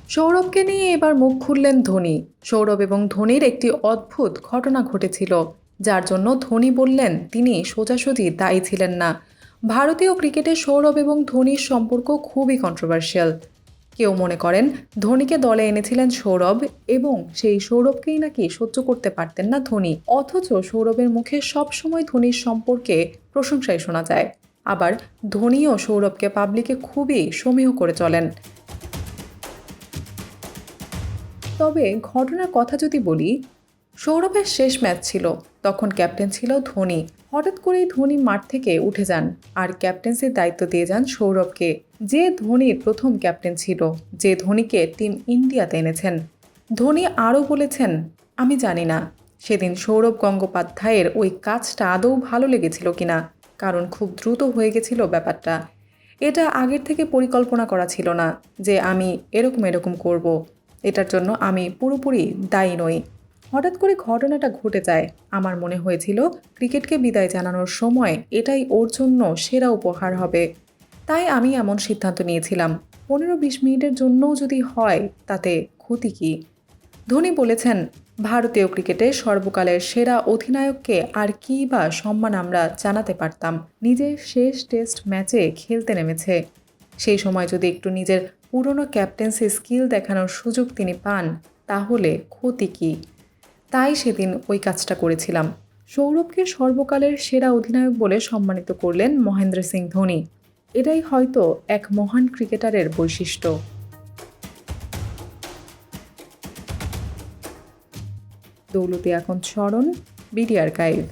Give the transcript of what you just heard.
সৌরভকে নিয়ে এবার মুখ খুললেন ধোনি। সৌরভ এবং ধোনির একটি অদ্ভুত ঘটনা ঘটেছিল, যার জন্য ধোনি বললেন তিনি সোজাসুজি দায়ী ছিলেন না। ভারতীয় ক্রিকেটে সৌরভ এবং ধোনির সম্পর্ক খুবই কন্ট্রোভার্সিয়াল। কেউ মনে করেন ধোনিকে দলে এনেছিলেন সৌরভ এবং সেই সৌরভকেই নাকি সহ্য করতে পারতেন না ধোনি, অথচ সৌরভের মুখে সবসময় ধোনির সম্পর্কে প্রশংসাই শোনা যায়। আবার ধোনিও সৌরভকে পাবলিকে খুবই সমীহ করে চলেন। তবে ঘটনার কথা যদি বলি, সৌরভের শেষ ম্যাচ ছিল, তখন ক্যাপ্টেন ছিল ধোনি। হঠাৎ করেই ধোনি মাঠ থেকে উঠে যান আর ক্যাপ্টেন্সির দায়িত্ব দিয়ে যান সৌরভকে, যে ধোনির প্রথম ক্যাপ্টেন ছিল, যে ধোনিকে টিম ইন্ডিয়াতে এনেছেন। ধোনি আরও বলেছেন, আমি জানি না সেদিন সৌরভ গঙ্গোপাধ্যায়ের ওই কাজটা আদৌ ভালো লেগেছিল কিনা, কারণ খুব দ্রুত হয়ে গেছিল ব্যাপারটা। এটা আগের থেকে পরিকল্পনা করা ছিল না যে আমি এরকম এরকম করব। এটার জন্য আমি পুরোপুরি দায়ী নই। হঠাৎ করে ঘটনাটা ঘটে যায়। আমার মনে হয়েছিল ক্রিকেটকে বিদায় জানানোর সময় এটাই ওর জন্য সেরা উপহার হবে, তাই আমি এমন সিদ্ধান্ত নিয়েছিলাম। 15-20 মিনিটের জন্যও যদি হয় তাতে ক্ষতি কী। ধোনি বলেছেন, ভারতীয় ক্রিকেটে সর্বকালের সেরা অধিনায়ককে আর কী বা সম্মান আমরা জানাতে পারতাম। নিজের শেষ টেস্ট ম্যাচে খেলতে নেমেছে, সেই সময় যদি একটু নিজের পুরনো ক্যাপ্টেন্সি স্কিল দেখানোর সুযোগ তিনি পান, তাহলে ক্ষতি কী। তাই সেদিন ওই কাজটা করেছিলাম। সৌরভকে সর্বকালের সেরা অধিনায়ক বলে সম্মানিত করলেন মহেন্দ্র সিং ধোনি। এটাই হয়তো এক মহান ক্রিকেটারের বৈশিষ্ট্য। দৌলতে এখন স্মরণ, বিডি আর্কাইভ।